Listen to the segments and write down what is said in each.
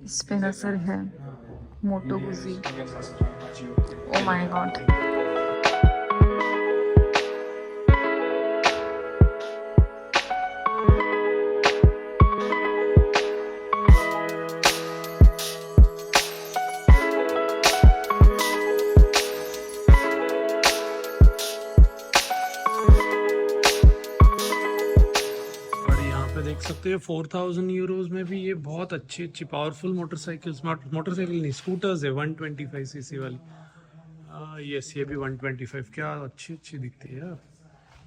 इस पे नजर है मोटो गुजी। Oh my God. देख सकते हो 4000 यूरोज में भी ये बहुत अच्छी अच्छी पावरफुल मोटरसाइकिल नहीं स्कूटर्स है 125 सीसी वाली। यस ये भी 125 क्या अच्छी अच्छी दिखती है यार।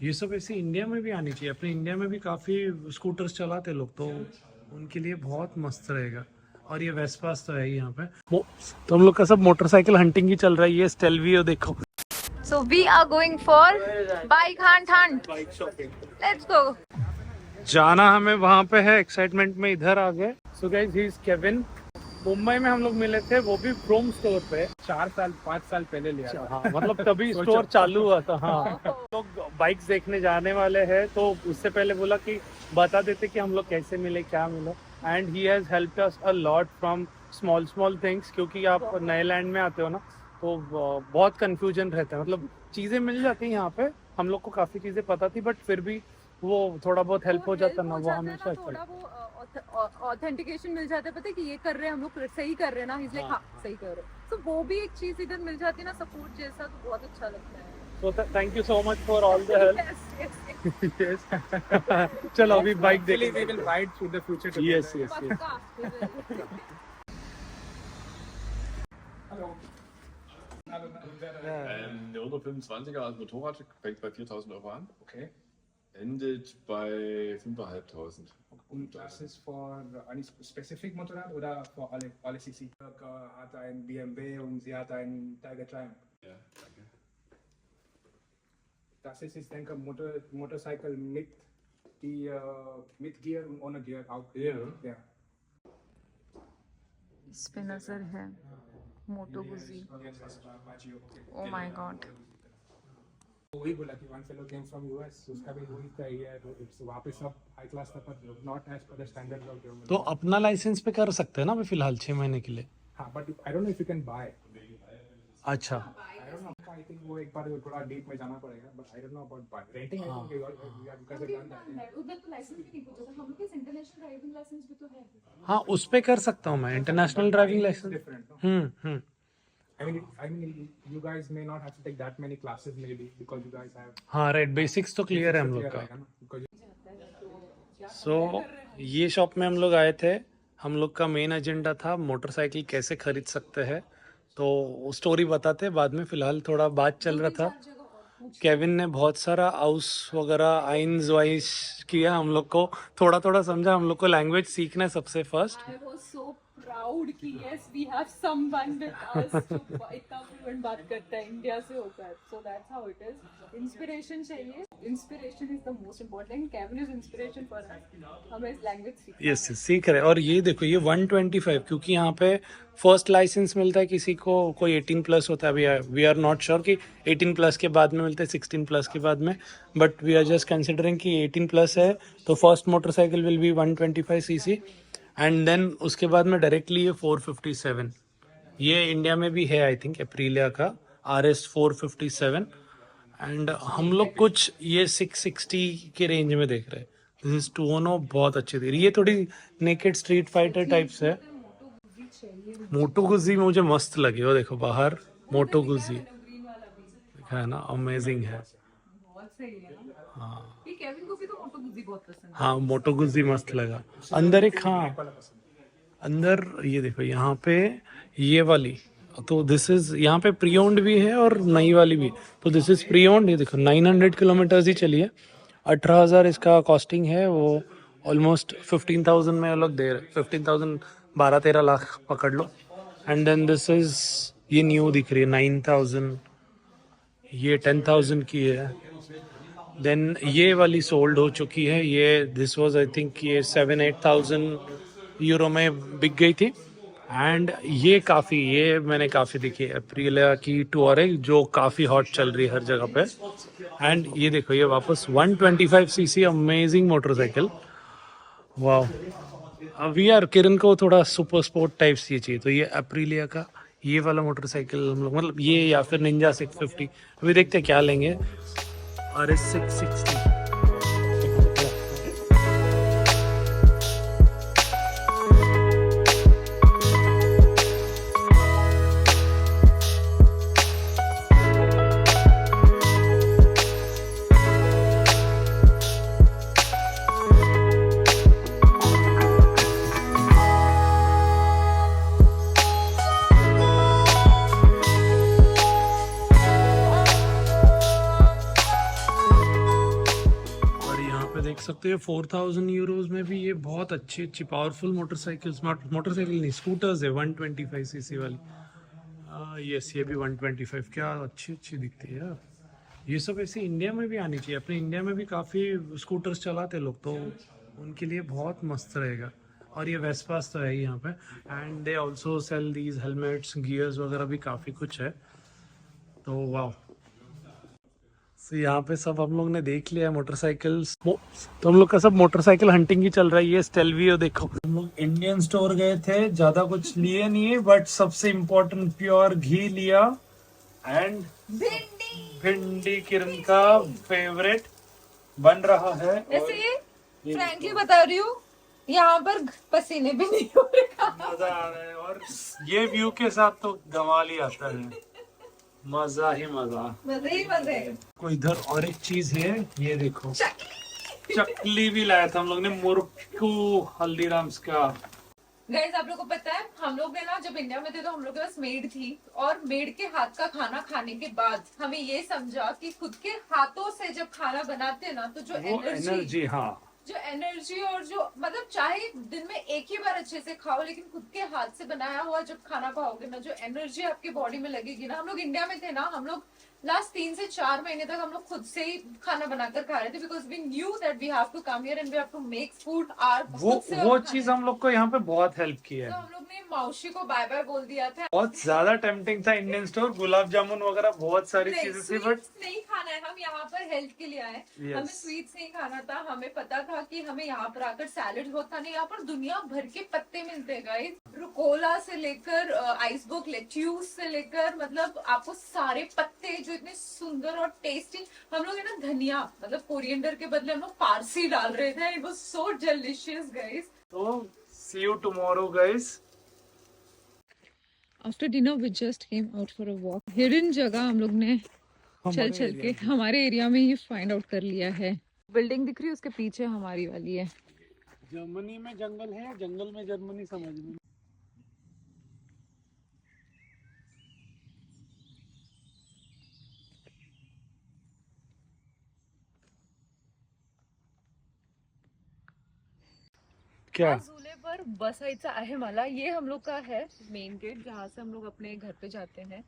ये सब ऐसे इंडिया में भी आनी चाहिए। अपने इंडिया में भी काफ़ी स्कूटर्स चलाते लोग, तो उनके लिए बहुत मस्त रहेगा। और ये वेस्पास तो है ही यहाँ पे। तो हम लोग का सब मोटरसाइकिल हंटिंग ही चल रहा है। ये स्टेल्वियो देखो। So we are going for bike hunt. Let's go. जाना हमें वहां पे है, एक्साइटमेंट में इधर आ गए। So guys he is Kevin. Mumbai में हम लोग मिले थे, वो भी क्रोम स्टोर पे 5 साल पहले लिया था। हाँ मतलब तभी स्टोर चालू हुआ था। हाँ लोग बाइक्स देखने जाने वाले हैं, तो उससे पहले बोला कि बता देते कि हम लोग कैसे मिले, क्या मिले। And he has helped us a lot from small things, क्योंकि आप नए लैंड में आते हो ना, तो बहुत कंफ्यूजन रहता है। मतलब चीजें मिल जाती हैं यहाँ पे, हम लोग को काफी चीजें पता थी, बट फिर भी वो थोड़ा बहुत हेल्प हो जाता ना, वो हमेशा थोड़ा वो ऑथेंटिकेशन मिल जाता है, पता है कि ये कर रहे हैं हम लोग, सही कर रहे हैं ना। लाइक हाँ सही कर रहे हैं, तो वो भी एक चीज इधर मिल जाती है ना, सपोर्ट जैसा, तो बहुत अच्छा लगता है। So thank you so much for all the help. Yes. चलो अभी बाइक Actually, देखेंगे। we will ride through the future together. Yes. पक्का। Der 125er als Motorrad fängt bei 4.000 Euro an, Okay. endet bei 5.500. Und das ist für eine specific Motorrad oder für alle CC? Hat ein BMW und sie hat einen Tiger Triumph. Ja, danke. Das ist, ich denke, Motorcycle mit Gear und ohne Gear auch. Ja. इस पे नजर है मोटो Guzzi. Oh my God. वही बोला कि one fellow came from US, उसका भी वही था ये, तो it's वहाँ पे सब high class था, पर not as per the standards of Germany. तो अपना लाइसेंस पे कर सकते हैं ना अभी फिलहाल 6 महीने के लिए। हाँ, but I don't know if you can buy. अच्छा I don't know. I think वो एक बार थोड़ा deep में जाना पड़ेगा, but I don't know about buy. Renting I think you guys have done that. उधर तो लाइसेंस भी नहीं पूछा था हम लोग के, इंटरनेशनल ड्राइविंग लाइसेंस भी तो है। हाँ उस पे कर सकता हूँ मैं international driving licence. Different, no? Hmm. I mean, you guys may not have to take that many classes maybe because you guys have. हाँ राइट, बेसिक्स तो क्लियर है हम लोग का। रहेगा ना, because सो ये शॉप में हम लोग आए थे। हम लोग का मेन एजेंडा था मोटरसाइकिल कैसे खरीद सकते हैं, तो स्टोरी बताते बाद में। फिलहाल थोड़ा बात चल रहा था। केविन ने बहुत सारा आउस वगैरह आइन्स वाइस किया, हम लोग को थोड़ा थोड़ा समझा। हम लोग को लैंग्वेज सीखना है सबसे first. I was so proud कि yes we have someone with us जो इतना फ्लुएंट बात करता है इंडिया से होकर। So that's how it is. Inspiration चाहिए, inspiration is the most important. Kevin is inspiration for us, हमें इस लैंग्वेज सीखना। यस सीख रहे। और ये देखो ये 125, क्योंकि यहाँ पे फर्स्ट लाइसेंस मिलता है किसी को, कोई 18 प्लस होता है। वी आर नॉट श्योर कि 18 प्लस के बाद में मिलता है 16 प्लस के बाद में, but we are just considering कि 18 प्लस है तो first motorcycle will be 125 CC, and then उसके बाद में डायरेक्टली ये 457। ये इंडिया में भी है आई थिंक, एप्रिलिया का RS 457। एंड हम लोग कुछ ये 660 के रेंज में देख रहे हैं। दिस इज टूनो, बहुत अच्छी थी। ये थोड़ी नेकेड स्ट्रीट फाइटर टाइप्स है। मोटो गुजी मुझे मस्त लगी। वो देखो बाहर मोटो गुजी देखा है ना, अमेजिंग है। बहुत सही है ना। हाँ ये केविन को भी तो मोटो गुजी बहुत पसंद है। हाँ मोटो गुजी मस्त लगा। अंदर एक, हाँ अंदर ये देखो यहाँ पे ये वाली, तो दिस इज यहाँ पे प्री ओन्ड भी है और नई वाली भी। तो दिस इज प्री ओन्ड। ये देखो 900 किलोमीटर्स ही चली है, 18,000 इसका कॉस्टिंग है। वो ऑलमोस्ट 15,000 में लोग दे रहे। 15,000 12-13 लाख पकड़ लो। एंड देन दिस इज ये न्यू दिख रही है 9,000, ये 10,000 की है। देन ये वाली सोल्ड हो चुकी है। ये दिस वाज आई थिंक ये 7-8,000 यूरो में बिक गई थी। एंड ये मैंने काफ़ी देखी है, अप्रिलिया की टूअरेग जो काफ़ी हॉट चल रही है हर जगह पे। एंड ये देखो ये वापस 125 सीसी अमेजिंग मोटरसाइकिल। वाह वी आर किरण को थोड़ा सुपर स्पोर्ट टाइप सी चाहिए, तो ये अप्रिलिया का ये वाला मोटरसाइकिल हम लोग, मतलब ये या फिर निंजा 650, अभी देखते हैं क्या लेंगे। RS 660। देख सकते हो 4000 यूरोज में भी ये बहुत अच्छी अच्छी पावरफुल मोटरसाइकिल्स, मोटरसाइकिल नहीं स्कूटर्स है 125 सीसी वाली। यस ये भी 125, क्या अच्छी अच्छी दिखती है यार। ये सब ऐसे इंडिया में भी आनी चाहिए, अपने इंडिया में भी काफ़ी स्कूटर्स चलाते लोग, तो उनके लिए बहुत मस्त रहेगा। और ये वेस्पास तो है ही यहाँ पे, and they also sell these helmets, gears वगैरह भी काफ़ी कुछ है, तो वाह। तो यहाँ पे सब हम लोग ने देख लिया मोटरसाइकिल्स, तो हम लोग का सब मोटरसाइकिल हंटिंग ही चल रहा है। ये स्टेल्वियो देखो, हम लोग इंडियन स्टोर गए थे, ज्यादा कुछ लिए नहीं है, बट सबसे इम्पोर्टेंट प्योर घी लिया, एंड भिंडी किरण का फेवरेट बन रहा है। ऐसे फ्रैंकली बता रही हूँ, यहाँ पर पसीने भी नहीं हो रहे, मजा आ रहा है, और ये व्यू के साथ तो कमाल ही आता है, मजा ही मजा, मजे ही मजे। कोई इधर और एक चीज है, ये देखो चकली भी लाया था हम लोग ने, मुर्कू हल्दीराम्स का। गाइस आप लोगों को पता है, हम लोग ने ना जब इंडिया में थे तो हम लोग के पास मेड थी, और मेड के हाथ का खाना खाने के बाद हमें ये समझा कि खुद के हाथों से जब खाना बनाते हैं ना, तो जो एनर्जी, हाँ, जो एनर्जी और जो मतलब चाहे दिन में एक ही बार अच्छे से खाओ, लेकिन खुद के हाथ से बनाया हुआ जब खाना खाओगे ना, जो एनर्जी आपके बॉडी में लगेगी ना। हम लोग इंडिया में थे ना, हम लोग लास्ट 3 से 4 महीने तक हम लोग खुद से ही खाना बनाकर खा रहे थे, because we knew that we have to come here and we have to make food our. वो चीज हम लोग को यहाँ पे बहुत हेल्प की है। तो हम लोग ने मौसी को बाय बाय बोल दिया था। बहुत ज्यादा टेम्पटिंग था इंडियन स्टोर, गुलाब जामुन वगैरह बहुत सारी चीजें थी, बट नहीं खाना है, हम यहाँ पर हेल्थ के लिए आए। हमें स्वीट्स नहीं खाना था, हमें पता था कि हमें यहाँ पर आकर सैलेड बहुत खाने, यहाँ पर दुनिया भर के पत्ते मिलते हैं गाइस, रुकोला से लेकर आइसबर्ग लेट्यूस से लेकर, मतलब आपको सारे पत्ते जो इतने सुंदर और टेस्टी। हम लोग है ना धनिया, मतलब कोरिएंडर के बदले हम लोग पारसी डाल रहे थे, it was so delicious guys. तो see you tomorrow guys. After dinner we just came out for a walk. Hidden जगह हम लोग ने चल के हमारे एरिया में ही फाइंड आउट कर लिया है। बिल्डिंग दिख रही है, उसके पीछे हमारी वाली है। जर्मनी में जंगल है, जंगल में जर्मनी, समझ में। क्या झूले पर बसायचं आहे मला। ये हम लोग का है मेन गेट, जहाँ से हम लोग अपने घर पे जाते हैं।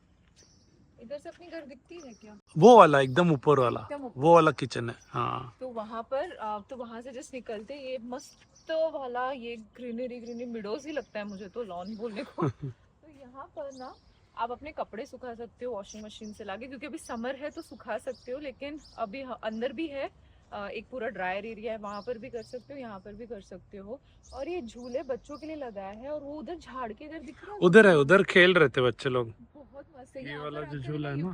इधर से अपनी घर दिखती है क्या? वो वाला एकदम ऊपर वाला, वो वाला किचन है, हाँ। तो वहाँ पर तो वहाँ से जस्ट निकलते ये मस्त वाला ये ग्रीनरी मिडोज ही लगता है मुझे तो, लॉन बोलने को। तो यहाँ पर ना आप अपने कपड़े सुखा सकते हो वॉशिंग मशीन से लाके, क्योंकि अभी समर है तो सुखा सकते हो, लेकिन अभी अंदर भी है एक पूरा ड्रायर एरिया है, वहां पर भी कर सकते हो, यहाँ पर भी कर सकते हो। और ये झूले बच्चों के लिए लगाया है, और वो उधर झाड़ के इधर दिख रहा है, उधर है, उधर खेल रहे थे बच्चे लोग। बहुत मस्त है। ये वाला जो झूला है ना,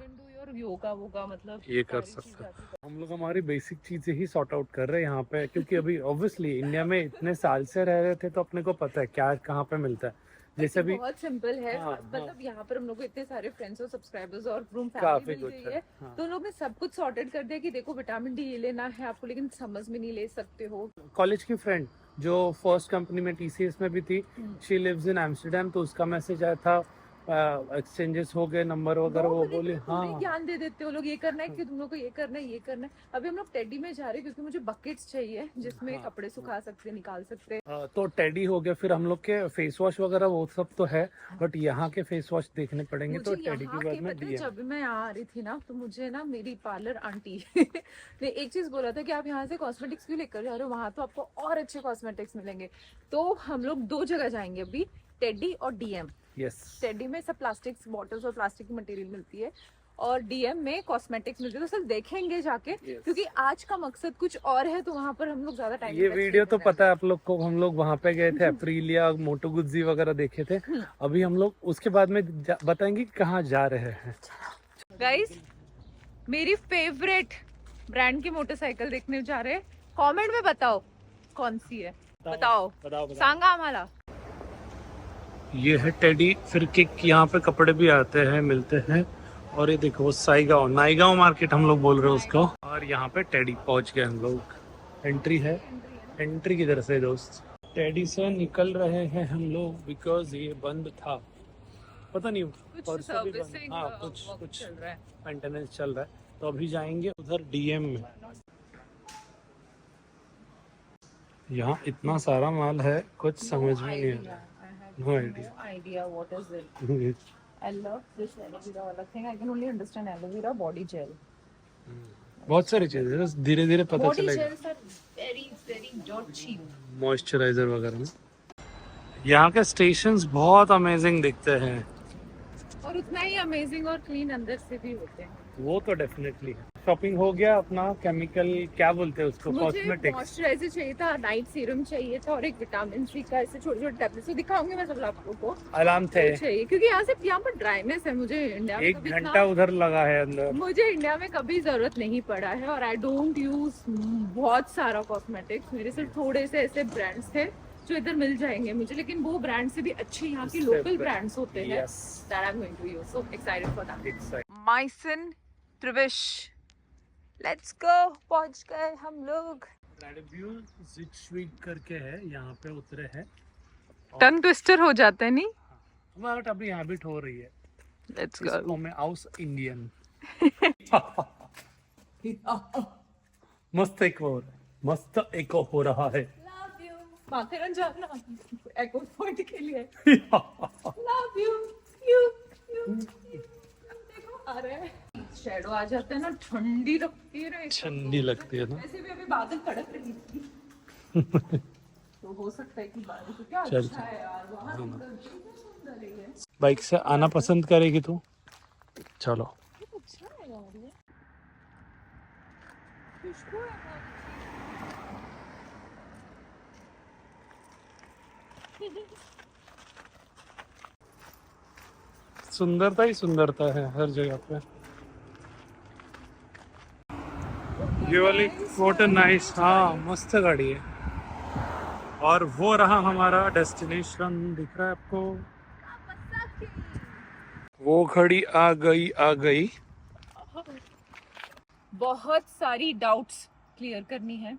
योगा वोगा मतलब ये कर सकते हैं हम लोग। हमारी बेसिक चीजें ही सॉर्ट आउट कर रहे हैं यहाँ पे, क्योंकि अभी ऑब्वियसली इंडिया में इतने साल से रह रहे थे, तो अपने को पता है क्या कहाँ पे मिलता है। जैसे भी बहुत सिंपल है, मतलब यहाँ पर हम लोग को इतने सारे फ्रेंड्स और सब्सक्राइबर्स और रूम फैमिली मिल गई है, तो उन लोग ने सब कुछ सॉर्टेड कर दिया कि देखो विटामिन डी ये लेना है आपको, लेकिन समझ में नहीं ले सकते हो। कॉलेज की फ्रेंड जो फर्स्ट कंपनी में TCS में भी थी, शी लिव्स इन एम्स्टर्डम, तो उसका मैसेज आया था, एक्सचेंजेस हो गए, नंबर वगैरह, वो बोली हाँ ज्ञान दे देते हो लोग, ये करना है कि तुम लोग को ये करना है, ये करना है। अभी हम लोग टेडी में जा रहे हैं, क्योंकि मुझे बकेट्स चाहिए जिसमें कपड़े सुखा सकते हैं, निकाल सकते हैं। तो टेडी हो गया, फिर हम लोग के फेस वॉश वगैरह वो सब तो है, बट यहाँ के फेस वॉश देखने पड़ेंगे, तो टेडी के बाद में दिया। जब मैं यहाँ आ रही थी ना, तो मुझे ना मेरी पार्लर आंटी ने एक चीज बोला था कि आप यहाँ से कॉस्मेटिक्स क्यों लेकर जा रहे हो, वहां तो आपको और अच्छे कॉस्मेटिक्स मिलेंगे। तो हम लोग 2 जगह जाएंगे अभी, टेडी और DM। यस, टेडी में सब प्लास्टिक्स बॉटल्स और प्लास्टिक की मटेरियल मिलती है, और डीएम में कॉस्मेटिक्स मिलते हैं, तो सिर्फ देखेंगे जाके क्योंकि आज का मकसद कुछ और है, तो वहाँ पर हम लोग ज्यादा टाइम ये वीडियो तो पता है आप लोग को, हम लोग वहाँ पे गए थे, अप्रीलिया, मोटो गुज्जी वगैरह देखे थे। अभी हम लोग उसके बाद में बताएंगे कि कहाँ जा रहे हैं। गाइस मेरी फेवरेट ब्रांड की मोटरसाइकिल देखने जा रहे हैं, कमेंट में बताओ कौन सी है, बताओ सांगा आम्हाला। ये है टेडी, फिर किक, यहाँ पे कपड़े भी आते हैं, मिलते हैं। और ये देखो साईगांव, नाईगांव मार्केट हम लोग बोल रहे हैं उसको। और यहाँ पे टेडी पहुंच गए हम लोग, एंट्री है। एंट्री किधर से दोस्त? टेडी से निकल रहे हैं हम लोग बिकॉज ये बंद था, पता नहीं कुछ परसों भी बंद। सर्विसिंग हाँ कुछ चल रहा है। मेंटेनेंस चल रहा है, तो अभी जाएंगे उधर डीएम में। यहाँ इतना सारा माल है, कुछ समझ में नहीं आ रहा। No idea. No idea what is it. I love this aloe vera wala thing. I can only understand aloe vera body gel. बहुत सारी चीजें हैं, धीरे धीरे पता Body चलेगा। gels are very dirt cheap. Moisturiser वगैरह में। यहाँ के स्टेशंस बहुत अमेजिंग दिखते हैं। और उतना ही अमेजिंग और क्लीन अंदर से भी होते हैं। वो तो डेफिनेटली है। शॉपिंग हो गया अपना, केमिकल क्या बोलते हैं उसको, मुझे कॉस्मेटिक्स। मॉइस्चराइजर चाहिए था, नाइट सीरम चाहिए था और एक विटामिन सी का ऐसे छोटे छोटे टैबलेट्स, तो दिखाऊंगी मैं सब आप लोगों को। आराम थे, चाहिए क्योंकि यहाँ पर ड्राइनेस है, मुझे इंडिया में एक कभी घंटा उधर लगा है अंदर। मुझे इंडिया में कभी जरूरत नहीं पड़ा है और आई डोंट यूज बहुत सारा कॉस्मेटिक्स। मेरे सिर्फ थोड़े से ऐसे ब्रांड्स थे जो इधर मिल जाएंगे मुझे, लेकिन वो ब्रांड से भी अच्छे यहाँ की लोकल ब्रांड्स होते हैं that I'm going to use. So excited for that. Maison Trivish, let's go, पहुंच गए हम लोग। करके है, यहाँ पे उतरे हैं। टंग ट्विस्टर हो जाता है नहीं? बट अभी हैबिट हो रही है। लेट्स इसको मैं आउस इंडियन। मस्त एको हो रहा है। माथेरन जाना एको पॉइंट के लिए। लव यू यू देखो आ रहे हैं, शैडो आ जाता है ना, ठंडी लगती है ना, ठंडी लगती है ना। वैसे भी अभी बादल कड़क रही थी तो हो सकता है कि बारिश, क्या अच्छा है यार वहाँ सुंदर है। बाइक से आना पसंद करेगी तू? चलो। अच्छा है यार ये खुशबू है। सुंदरता ही सुंदरता है हर जगह पे। ये वाली व्हाट अ नाइस, हाँ मस्त गाड़ी है। और वो रहा हमारा डेस्टिनेशन, दिख रहा है आपको? वो घड़ी आ गई। बहुत सारी डाउट्स क्लियर करनी है,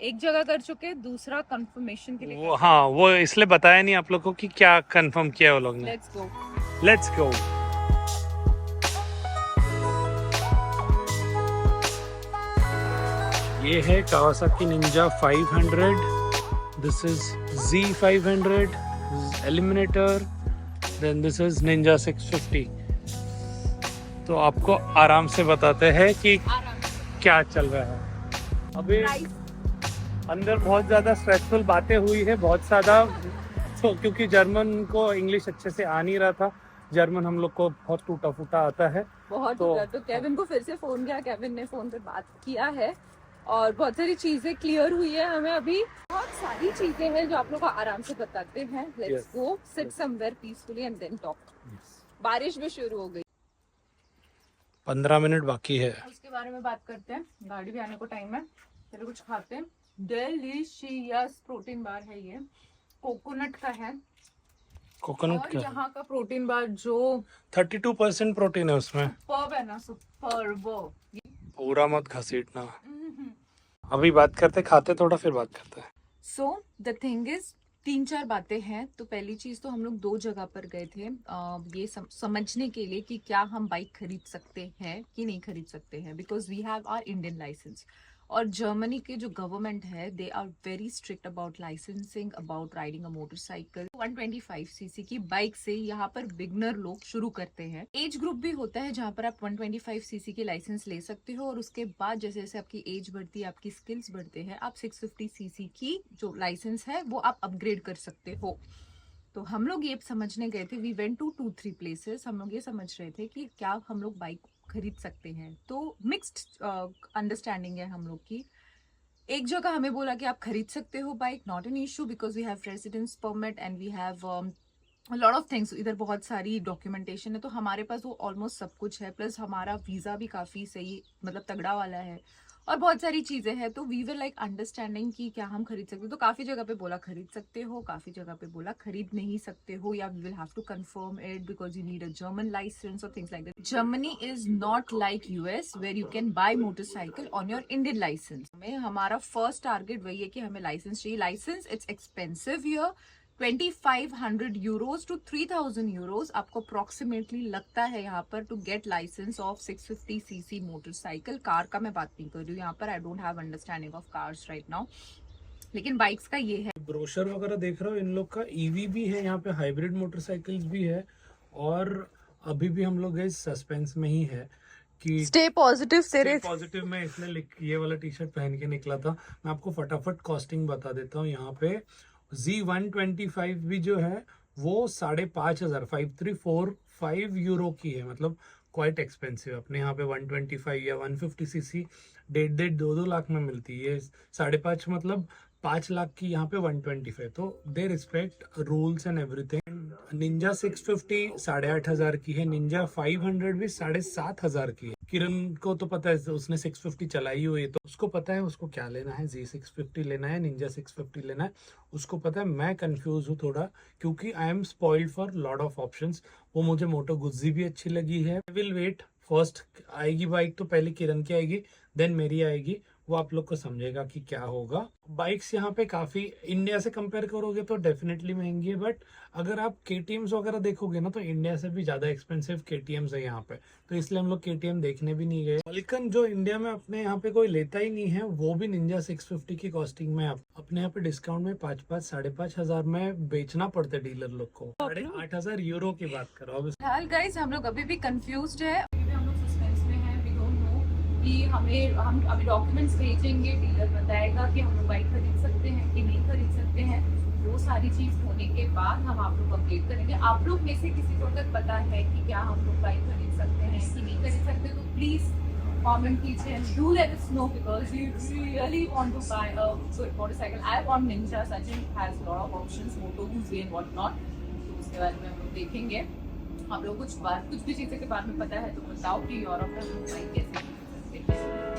एक जगह कर चुके, दूसरा कंफर्मेशन के लिए। वो हाँ, वो इसलिए बताया नहीं आप लोग को कि क्या कंफर्म किया वो लोग ने। Let's go. ये है Kawasaki Ninja 500, this is Z500 eliminator, then this is Ninja 650। तो आपको आराम से बताते हैं कि क्या चल रहा है। अभी अंदर बहुत ज़्यादा स्ट्रेसफुल बातें हुई है, बहुत ज़्यादा, तो क्योंकि जर्मन को इंग्लिश अच्छे से आ नहीं रहा था। जर्मन हम लोग को बहुत टूटा फूटा आता है बहुत। तो केविन को फिर से फोन किया, केविन ने फोन पे बात किया है और बहुत सारी चीजें क्लियर हुई है हमें। अभी बहुत सारी चीजें हैं जो आप लोग को आराम से बताते हैं। Let's go sit somewhere peacefully and then talk. बारिश भी शुरू हो गई, 15 मिनट बाकी है। उसके बारे में बात करते हैं। गाड़ी भी आने को टाइम है, चलो कुछ खाते हैं। डिलीशियस प्रोटीन बार है ये, कोकोनट का है। कोकोनट और का यहाँ का प्रोटीन बार जो 32% प्रोटीन है उसमें। सुपर्ब है ना, सुपर्ब। पूरा मत घसीटना। अभी बात करते, खाते थोड़ा फिर बात करते हैं। सो द थिंग इज, 3-4 बातें हैं। तो पहली चीज तो हम लोग 2 जगह पर गए थे ये समझने के लिए कि क्या हम बाइक खरीद सकते हैं कि नहीं खरीद सकते हैं, because we have our Indian licence. और जर्मनी के जो गवर्नमेंट है, they are very strict about licensing, about riding a motorcycle. 125 CC की बाइक से यहाँ पर बिगनर लोग शुरू करते हैं। एज ग्रुप भी होता है जहाँ पर आप 125 सीसी की लाइसेंस ले सकते हो, और उसके बाद जैसे जैसे आपकी एज बढ़ती है, आपकी स्किल्स बढ़ते हैं, आप 650 सीसी की जो लाइसेंस है वो आप अपग्रेड कर सकते हो। तो हम लोग ये समझने गए थे, वी वेंट टू 2-3 प्लेसेस। हम लोग ये समझ रहे थे कि क्या हम लोग बाइक खरीद सकते हैं। तो मिक्स्ड अंडरस्टैंडिंग है हम लोग की। एक जगह हमें बोला कि आप खरीद सकते हो bike, not an issue because we have residence permit and we have lot of things. इधर बहुत सारी डॉक्यूमेंटेशन है, तो हमारे पास वो ऑलमोस्ट सब कुछ है, प्लस हमारा वीज़ा भी काफ़ी सही मतलब तगड़ा वाला है और बहुत सारी चीज़ें हैं। तो वी विल लाइक अंडरस्टैंडिंग कि क्या हम खरीद सकते हो। तो काफ़ी जगह पे बोला खरीद सकते हो, काफ़ी जगह पे बोला खरीद नहीं सकते हो, या we will have to confirm it because you need a German license और things like that. Germany is not like US where you can buy motorcycle on your Indian license. हमें हमारा फर्स्ट टारगेट वही है कि हमें licence चाहिए। Licence it's expensive here, 2500 euros to 3000 euros आपको approximately लगता है यहाँ पर to get licence of 650 CC motorcycle. Car का मैं बात नहीं कर रही हूँ यहाँ पर, I don't have understanding of cars right now, लेकिन बाइक्स का ये है। ब्रोशर वगैरह देख रहा हूँ, इन लोग का ईवी भी है यहाँ पे, हाइब्रिड मोटरसाइकिल्स भी है, और अभी भी हम लोग इस सस्पेंस में ही है कि स्टे पॉजिटिव Stay पॉजिटिव में इसलिए ये वाला टी शर्ट पहन के निकला था। मैं आपको फटाफट कॉस्टिंग बता देता हूँ। यहाँ पे Z125 भी जो है वो 5500 5345 यूरो की है, मतलब क्वाइट एक्सपेंसिव। अपने यहाँ पे 125 या 150 सीसी 1.5 लाख में मिलती है, 5.5 मतलब 5 लाख की यहाँ पे 125। तो they respect rules and everything. Ninja 650 8,500 की है, निंजा 500 भी 7,500 की है। किरण को तो पता है, उसने 650 चलाई हुई है, तो उसको पता है उसको क्या लेना है, Z650 लेना है, निंजा 650 लेना है, उसको पता है। मैं कंफ्यूज हूँ थोड़ा क्योंकि I am spoiled for lot of options. वो मुझे मोटो गुज्जी भी अच्छी लगी है। आई विल वेट, फर्स्ट आएगी बाइक तो पहले किरण की आएगी, देन मेरी आएगी, वो आप लोग को समझेगा कि क्या होगा। बाइक्स यहाँ पे काफी इंडिया से कंपेयर करोगे तो डेफिनेटली महंगी है, बट अगर आप KTMs वगैरह देखोगे ना तो इंडिया से भी ज्यादा एक्सपेंसिव KTMs है यहाँ पे, तो इसलिए हम लोग KTM देखने भी नहीं गए। वल्कन जो इंडिया में अपने यहाँ पे कोई लेता ही नहीं है, वो भी निंजा 650 की कॉस्टिंग में अपने यहाँ पे डिस्काउंट में 5,500 5,500 में बेचना पड़ता है डीलर लोग को। 8,500 यूरो की बात करो। फिलहाल गाइस हम लोग अभी भी कंफ्यूज्ड है, अभी भी हम लोग सस्पेंस में हैं। वी डोंट नो कि हम अभी डॉक्यूमेंट्स भेजेंगे, डीलर बताएगा कि हम लोग बाइक खरीद सकते हैं कि नहीं खरीद सकते हैं। वो सारी चीज होने के बाद हम आप लोग अपडेट करेंगे। आप लोग में से किसी को अगर पता है कि क्या हम लोग बाइक खरीद सकते हैं कि नहीं खरीद सकते, तो प्लीज कमेंट कीजिए and do let us know because we really want to buy a good motorcycle. I want Ninja. Sachin has a lot of options, Moto Guzzi and what not. तो उसके बारे में हम लोग देखेंगे। आप लोग कुछ भी चीज़ें के बारे में पता है तो बताओ कि यूरोप में बाइक कैसे खरीद सकते हैं।